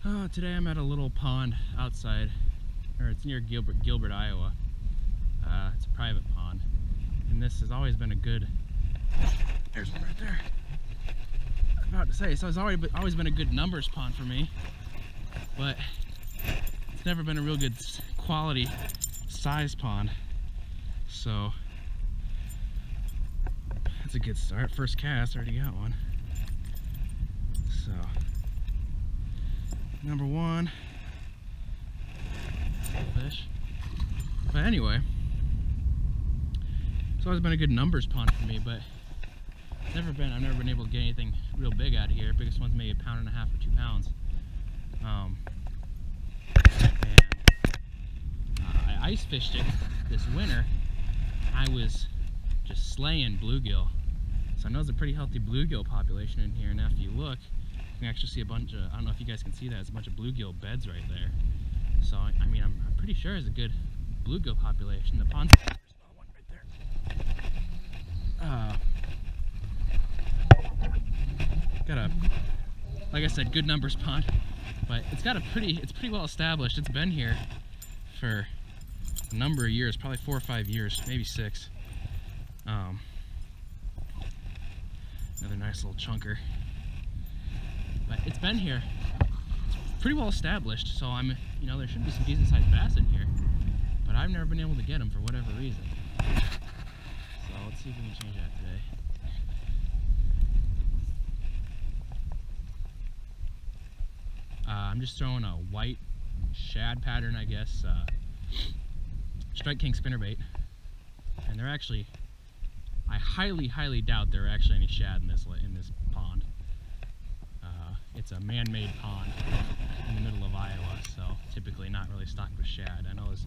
Oh, today I'm at a little pond outside, or it's near Gilbert, Iowa. It's a private pond, and this has always been a good. There's one right there. I was about to say, so it's always been a good numbers pond for me, but it's never been a real good quality size pond. So that's a good start. First cast, already got one. So number one fish. But anyway, it's always been a good numbers pond for me, but I've never been able to get anything real big out of here. Biggest one's maybe 1.5 pounds or 2 pounds. I ice fished it this winter. I was just slaying bluegill. So I know there's a pretty healthy bluegill population in here, and after you look, you can actually see a bunch of, I don't know if you guys can see that, there's a bunch of bluegill beds right there. So, I mean, I'm pretty sure there's a good bluegill population. The pond's there's one right there. Got a, like I said, good numbers pond, but it's pretty well established. It's been here for a number of years, probably 4 or 5 years, maybe 6. Another nice little chunker. But it's been here. It's pretty well established, so there should be some decent sized bass in here, but I've never been able to get them for whatever reason. So let's see if we can change that today. I'm just throwing a white shad pattern, I guess, Strike King spinnerbait, and they're actually, I highly doubt there are actually any shad in this pond. It's a man-made pond in the middle of Iowa, so typically not really stocked with shad. I know there's,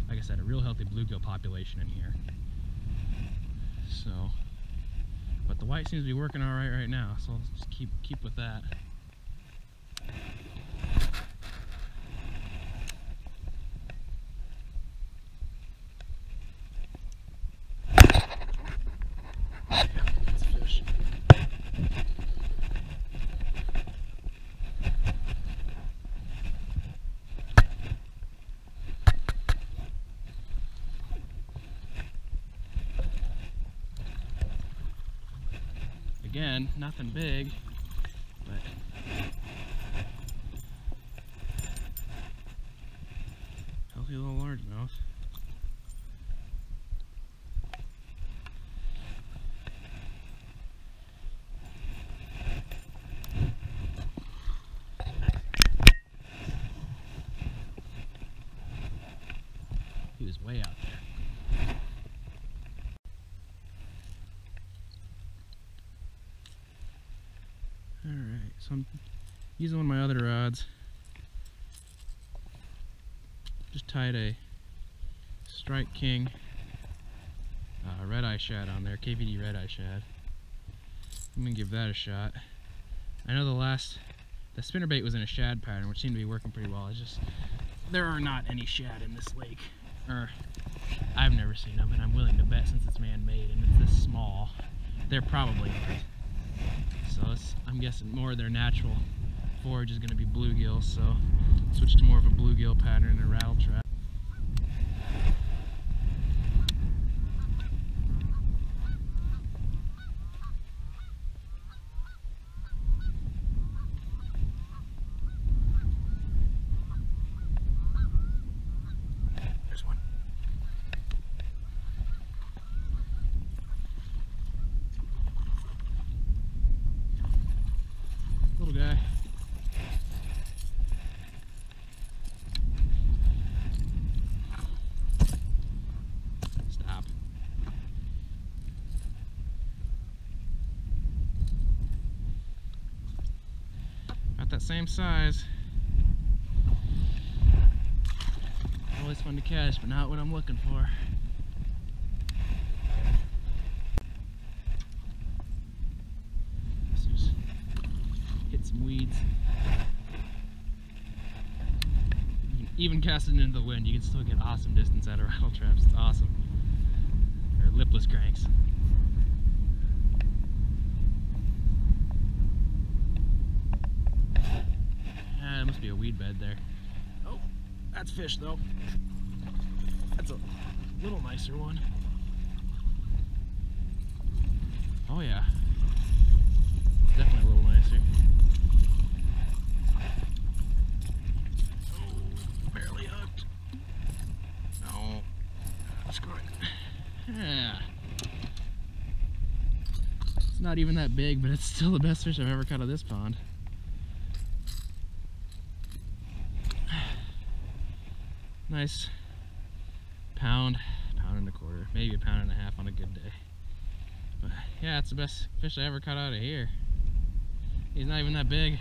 like I said, a real healthy bluegill population in here. So, but the white seems to be working all right now, so let's just keep with that. Again, nothing big, but healthy little largemouth. He was way out there. Alright, so I'm using one of my other rods. Just tied a Strike King red eye shad on there, KVD red eye shad. I'm gonna give that a shot. I know the spinnerbait was in a shad pattern, which seemed to be working pretty well. It's just, there are not any shad in this lake. Or, I've never seen them, and I'm willing to bet since it's man-made and it's this small, they're probably not. So I'm guessing more of their natural forage is going to be bluegill, so switch to more of a bluegill pattern and a rattle trap. There's one. Little guy. Stop. About that same size. Always fun to catch, but not what I'm looking for. Hit some weeds. Even casting into the wind, you can still get awesome distance out of rattle traps. It's awesome. Or lipless cranks. Ah, it must be a weed bed there. Oh, that's fish though. That's a little nicer one. Oh yeah, it's definitely a little nicer. Oh, barely hooked. No, screw it. Yeah. It's not even that big, but it's still the best fish I've ever caught out of this pond. Nice pound and a quarter, maybe a pound and a half on a good day. But yeah, it's the best fish I ever caught out of here. He's not even that big.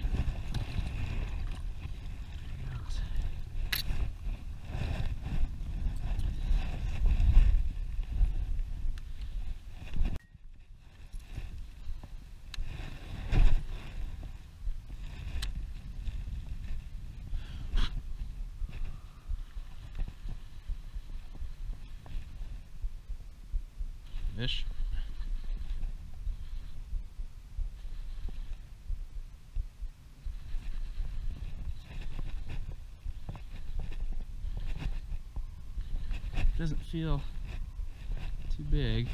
Fish. Doesn't feel too big.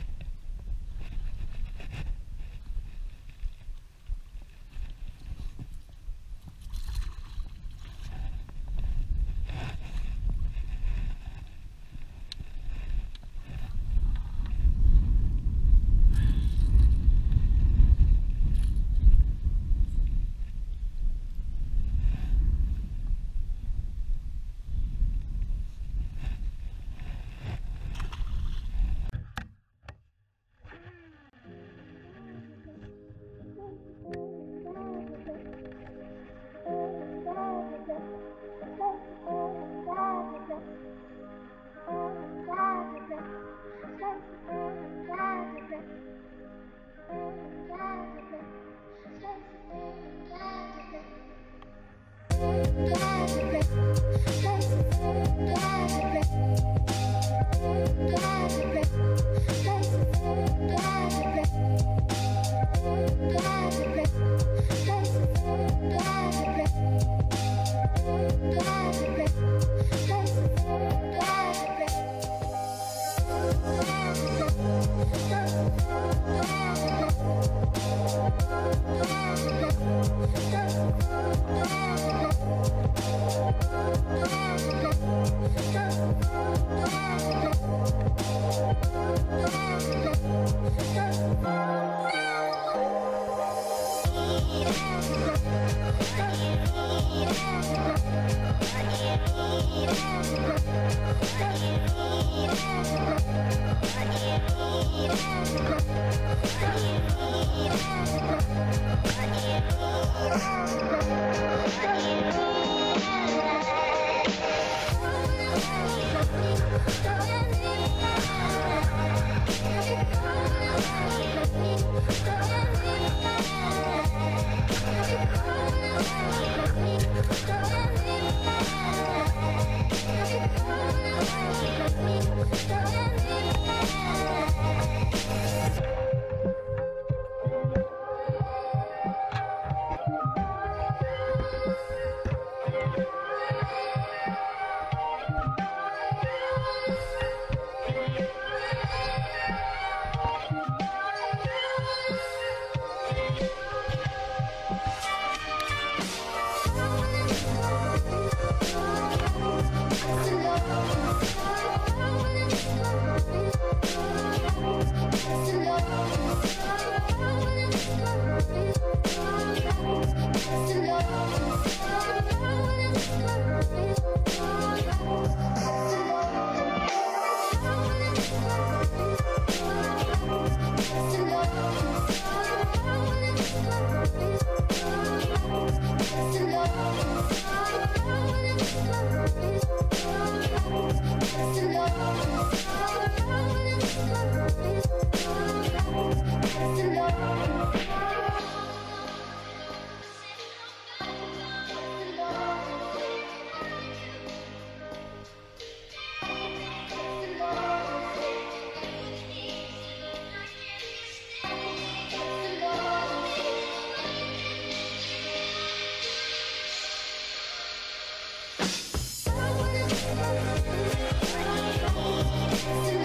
Love.